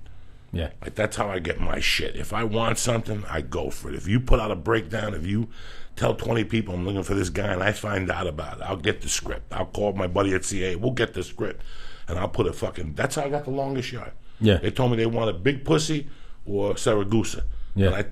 Yeah. Like, that's how I get my shit. If I want something, I go for it. If you put out a breakdown, if you tell 20 people I'm looking for this guy and I find out about it, I'll get the script. I'll call my buddy at CA. We'll get the script. And I'll put a fucking... That's how I got the longest yard. Yeah. They told me they wanted Big Pussy or Saragusa. Yeah. And I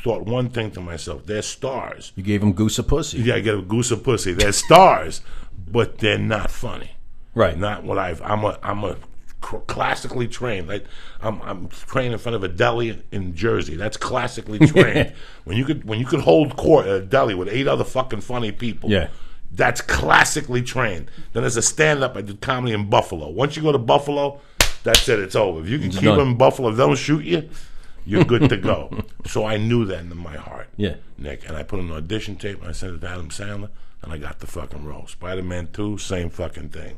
thought one thing to myself. They're stars. You gave them goose a pussy. Yeah, I get a goose of pussy. They're stars, but they're not funny. Right. Not what I'm a classically trained. Like I'm trained in front of a deli in Jersey. That's classically trained. when you could hold court at a deli with 8 other fucking funny people. Yeah. That's classically trained. Then there's a stand-up. I did comedy in Buffalo. Once you go to Buffalo, that's it. It's over. If you can keep them in Buffalo, if they don't shoot you, you're good to go. So I knew that in my heart. Yeah. Nick. And I put an audition tape and I sent it to Adam Sandler and I got the fucking role. Spider-Man 2, same fucking thing.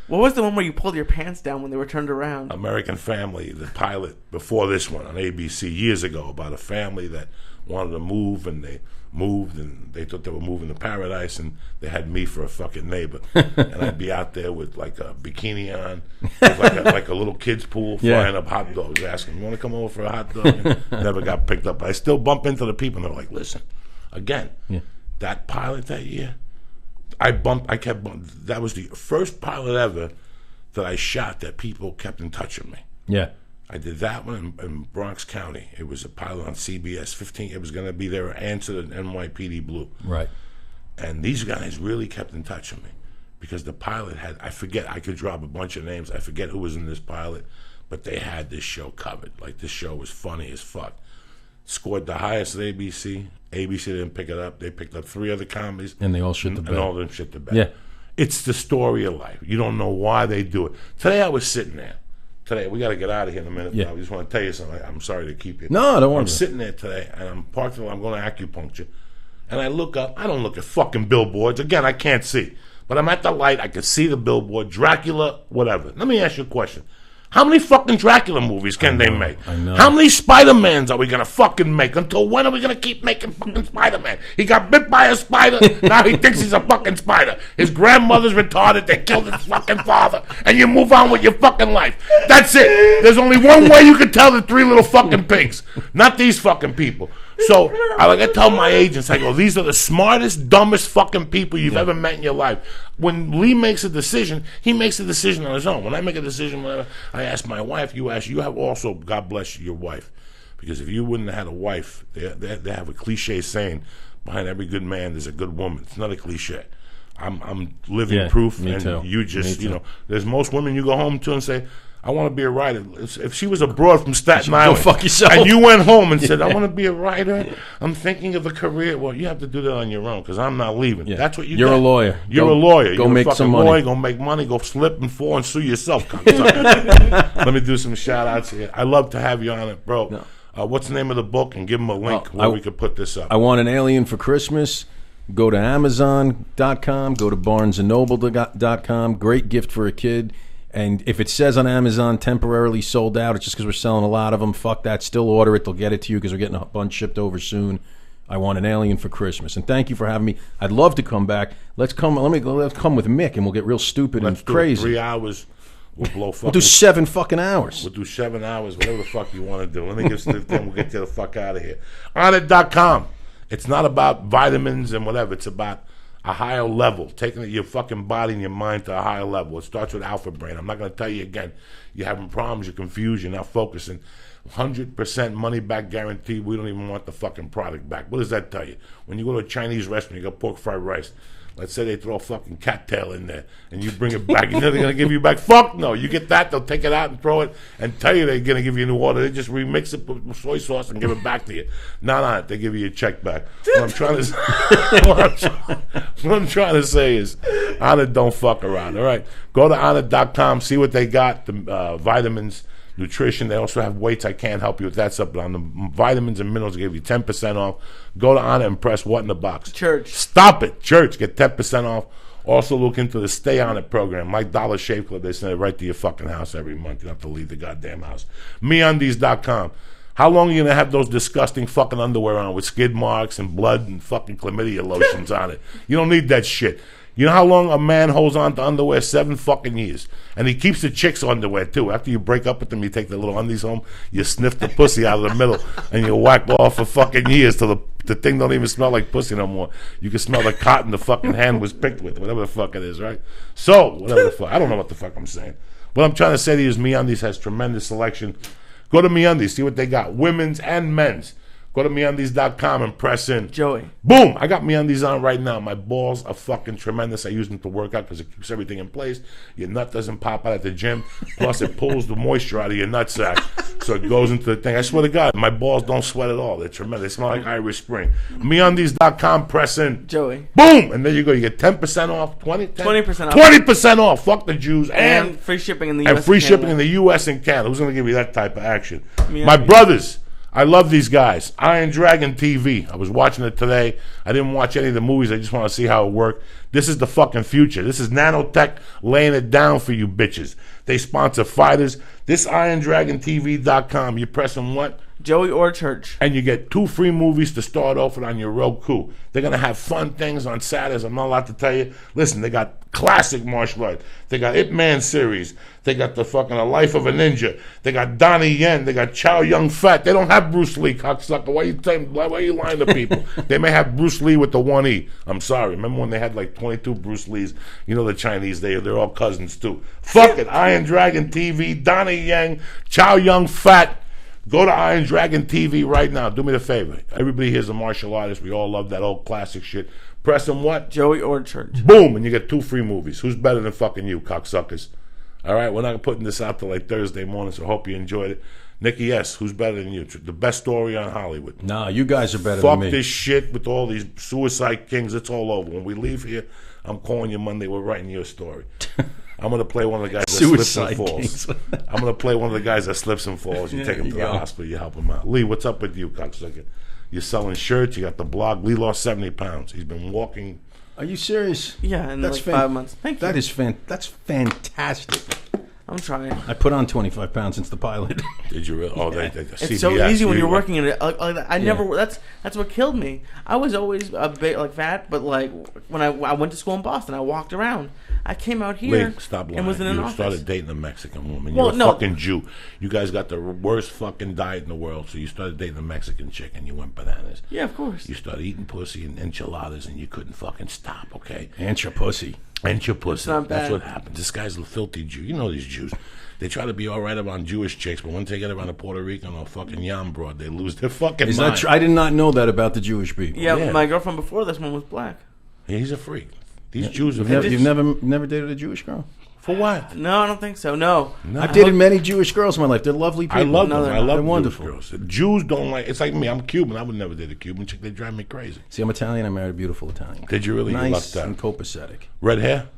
What was the one where you pulled your pants down when they were turned around? American Family, the pilot before this one on ABC years ago about a family that wanted to move and they moved and they thought they were moving to paradise and they had me for a fucking neighbor. And I'd be out there with like a bikini on, like a little kid's pool, frying up hot dogs, asking, you want to come over for a hot dog? And never got picked up. But I still bump into the people and they're like, listen, again, that pilot that year, I kept bumping. That was the first pilot ever that I shot that people kept in touch with me. Yeah. I did that one in Bronx County. It was a pilot on CBS 15. It was going to be their answer to NYPD Blue. Right. And these guys really kept in touch with me because the pilot had, I forget, I could drop a bunch of names. I forget who was in this pilot, but they had this show covered. Like, this show was funny as fuck. Scored the highest at ABC. ABC didn't pick it up. They picked up 3 other comedies. And they all shit the bed. And all of them shit the bed. Yeah. It's the story of life. You don't know why they do it. Today I was sitting there. Today, we got to get out of here in a minute. Yeah. But I just want to tell you something. I'm sorry to keep you. No, don't worry. I'm sitting there today, and I'm parked. I'm going to acupuncture. And I look up. I don't look at fucking billboards. Again, I can't see. But I'm at the light. I can see the billboard. Dracula, whatever. Let me ask you a question. How many fucking Dracula movies can they make? I know. How many Spider-Mans are we going to fucking make? Until when are we going to keep making fucking Spider-Man? He got bit by a spider. Now he thinks he's a fucking spider. His grandmother's retarded. They killed his fucking father. And you move on with your fucking life. That's it. There's only one way you can tell the 3 little fucking pigs. Not these fucking people. So, I tell my agents, I go, these are the smartest, dumbest fucking people you've ever met in your life. When Lee makes a decision, he makes a decision on his own. When I make a decision, I ask my wife, you have also, God bless your wife. Because if you wouldn't have had a wife, they have a cliche saying, behind every good man, there's a good woman. It's not a cliche. I'm living proof. Me and too. you just, Me too. there's most women you go home to and say, I want to be a writer. If she was a broad from Staten Island, fuck yourself. and you went home and said, I want to be a writer, I'm thinking of a career. Well, you have to do that on your own because I'm not leaving. Yeah. That's what you You're got. a lawyer. You're a lawyer. Go You're make a fucking some money. lawyer. Go make money. Go slip and fall and sue yourself. Let me do some shout outs here. I love to have you on it, bro. No. What's the name of the book? And give them a link where we could put this up. I want an alien for Christmas. Go to Amazon.com. Go to BarnesandNoble.com. Great gift for a kid. And if it says on Amazon temporarily sold out, it's just because we're selling a lot of them. Fuck that. Still order it. They'll get it to you because we're getting a bunch shipped over soon. I want an alien for Christmas. And thank you for having me. I'd love to come back. Let's come with Mick and we'll get real stupid and crazy. 3 hours. We'll blow fucking. We'll do 7 fucking hours. We'll do 7 hours, whatever the fuck you want to do. Let me get to the thing. We'll get you the fuck out of here. On.com. It's not about vitamins and whatever. It's about a higher level, taking your fucking body and your mind to a higher level. It starts with alpha brain. I'm not going to tell you again. You're having problems, you're confused, you're not focusing. 100% money back guarantee. We don't even want the fucking product back. What does that tell you? When you go to a Chinese restaurant, you got pork fried rice. Let's say they throw a fucking cattail in there and you bring it back. You know they're going to give you back? Fuck no. You get that, they'll take it out and throw it and tell you they're going to give you a new order. They just remix it with soy sauce and give it back to you. No, they give you your check back. What I'm trying to say is, Honor don't fuck around, all right? Go to Honor.com, see what they got, the vitamins, nutrition. They also have weights. I can't help you with that stuff, but on the vitamins and minerals, they give you 10% off. Go to Honor and press what in the box? Church. Stop it. Church. Get 10% off. Also look into the Stay On It program. Like Dollar Shave Club, they send it right to your fucking house every month. You don't have to leave the goddamn house. MeUndies.com. How long are you going to have those disgusting fucking underwear on with skid marks and blood and fucking chlamydia lotions on it? You don't need that shit. You know how long a man holds on to underwear? 7 fucking years. And he keeps the chick's underwear, too. After you break up with them, you take the little undies home, you sniff the pussy out of the middle, and you whack off for fucking years till the thing don't even smell like pussy no more. You can smell the cotton the fucking hand was picked with, whatever the fuck it is, right? So, whatever the fuck. I don't know what the fuck I'm saying. What I'm trying to say to you is MeUndies has tremendous selection. Go to MeUndies, see what they got. Women's and men's. Go to MeUndies.com and press in. Joey. Boom! I got MeUndies on right now. My balls are fucking tremendous. I use them to work out because it keeps everything in place. Your nut doesn't pop out at the gym. Plus, it pulls the moisture out of your nutsack. So it goes into the thing. I swear to God, my balls don't sweat at all. They're tremendous. They smell like Irish Spring. MeUndies.com, press in. Joey. Boom! And there you go. You get 10% off. 20% off. 20% off. Fuck the Jews. And free shipping in the U.S. And free shipping in the U.S. and Canada. Who's going to give you that type of action? MeUndies. My brothers. I love these guys. Iron Dragon TV. I was watching it today. I didn't watch any of the movies. I just want to see how it worked. This is the fucking future. This is nanotech laying it down for you bitches. They sponsor fighters. This IronDragonTV.com. You're pressing what? Joey or Church. And you get 2 free movies to start off with on your Roku. They're going to have fun things on Saturdays. I'm not allowed to tell you. Listen, they got classic martial arts. They got Ip Man series. They got the fucking A Life of a Ninja. They got Donnie Yen. They got Chow Yun Fat. They don't have Bruce Lee, cocksucker. Why are you lying to people? They may have Bruce Lee with the 1 E. I'm sorry. Remember when they had like 22 Bruce Lees? You know the Chinese, they're all cousins too. Fuck it. Iron Dragon TV, Donnie Yang, Chow Yun Fat. Go to Iron Dragon TV right now. Do me the favor. Everybody here's a martial artist. We all love that old classic shit. Press them what? Joey or Church. Boom, and you get 2 free movies. Who's better than fucking you, cocksuckers? All right, we're not putting this out till like Thursday morning, so I hope you enjoyed it. Nikki S., who's better than you? The best story on Hollywood. Nah, you guys are better Fuck than me. this shit with all these suicide kings. It's all over. When we leave here, I'm calling you Monday. We're writing your story. I'm going to play one of the guys that slips and falls. I'm going to play one of the guys that slips and falls. You take him to the hospital. You help him out. Lee, what's up with you, cocksucker? You're selling shirts. You got the blog. Lee lost 70 pounds. He's been walking. Are you serious? Yeah, in like 5 months. Thank you. That's fantastic. I'm trying. I put on 25 pounds since the pilot. Did you really? Oh, yeah. CBS, it's so easy when you're working in it. I never. That's what killed me. I was always a bit like fat, but like when I went to school in Boston, I walked around. I came out here. Wait, stop lying. And was in an office. Started dating a Mexican woman. You're a fucking Jew. You guys got the worst fucking diet in the world, so you started dating a Mexican chick and you went bananas. Yeah, of course. You started eating pussy and enchiladas and you couldn't fucking stop, okay? And your pussy. And your pussy. It's not bad. That's what happened. This guy's a filthy Jew. You know these Jews. They try to be all right around Jewish chicks, but once they get around a Puerto Rican or fucking Yam broad, they lose their fucking mind. That I did not know that about the Jewish people. Yeah, my girlfriend before this one was black. Yeah, he's a freak. These Jews are... You've never dated a Jewish girl? For what? No, I don't think so. No. I've dated many Jewish girls in my life. They're lovely people. I love them. I love wonderful Jewish girls. Jews don't like... It's like me. I'm Cuban. I would never date a Cuban chick. They drive me crazy. See, I'm Italian. I married a beautiful Italian. Did you really? Nice you and copacetic. Red hair?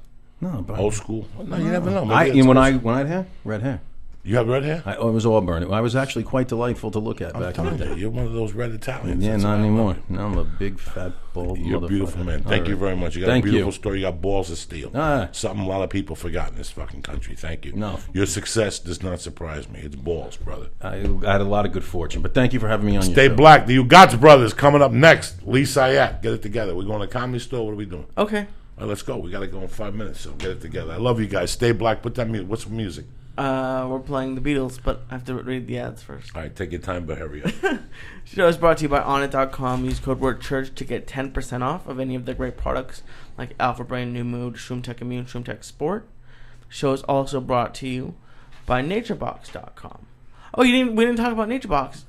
No, but old school? No, you never know. When I had hair, red hair. You have red hair? I was auburn. I was actually quite delightful to look at back in the day. You're one of those red Italians. Yeah, not anymore. Now I'm a big, fat, bald You're a beautiful man. Thank you very much. You got a beautiful story. You got balls of steel. Something a lot of people forgot in this fucking country. Thank you. No. Your success does not surprise me. It's balls, brother. I had a lot of good fortune, but thank you for having me on your show. Stay black. The Ugats brothers coming up next. Lee Syatt. Get it together. We're going to Comedy Store. What are we doing? Okay. All right, let's go. We got to go in 5 minutes, so get it together. I love you guys. Stay black. Put that music. What's the music? We're playing the Beatles, but I have to read the ads first. All right, take your time, but hurry up. Show is brought to you by Onnit.com. Use code word church to get 10% off of any of the great products like Alpha Brain, New Mood, ShroomTech Immune, ShroomTech Sport. Show is also brought to you by NatureBox.com. Oh, we didn't talk about NatureBox.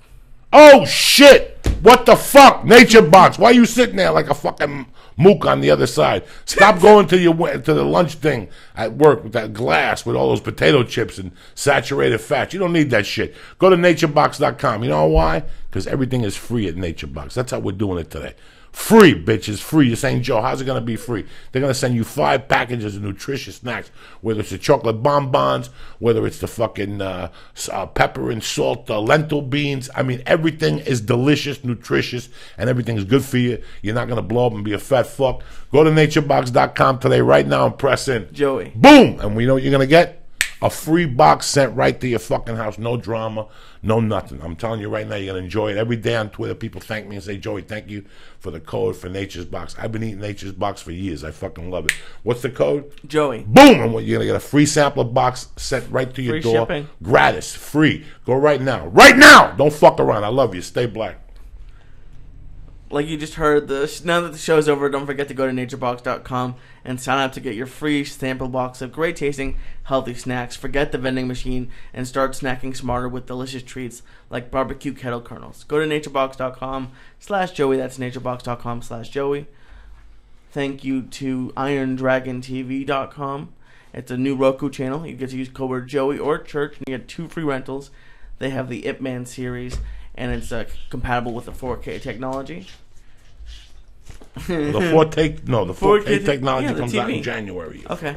Oh shit! What the fuck? Nature Box. Why are you sitting there like a fucking mook on the other side? Stop going to the lunch thing at work with that glass with all those potato chips and saturated fats. You don't need that shit. Go to naturebox.com. You know why? Because everything is free at NatureBox. That's how we're doing it today. Free, bitches, free. You're saying, Joe, how's it going to be free? They're going to send you 5 packages of nutritious snacks, whether it's the chocolate bonbons, whether it's the fucking pepper and salt lentil beans. I mean, everything is delicious, nutritious, and everything is good for you. You're not going to blow up and be a fat fuck. Go to naturebox.com today, right now, and press in. Joey. Boom! And we know what you're going to get? A free box sent right to your fucking house. No drama, no nothing. I'm telling you right now, you're going to enjoy it. Every day on Twitter, people thank me and say, Joey, thank you for the code for Nature's Box. I've been eating Nature's Box for years. I fucking love it. What's the code? Joey. Boom! And you're going to get a free sampler box sent right to your free door. Shipping. Gratis. Free. Go right now. Right now! Don't fuck around. I love you. Stay black. Like you just heard, now that the show's over, don't forget to go to naturebox.com and sign up to get your free sample box of great tasting, healthy snacks. Forget the vending machine and start snacking smarter with delicious treats like barbecue kettle kernels. Go to naturebox.com/Joey. That's naturebox.com/Joey. Thank you to IronDragonTV.com. It's a new Roku channel. You get to use code word Joey or Church and you get 2 free rentals. They have the Ip Man series, and it's compatible with the 4K technology. The 4K technology comes out in January. Okay.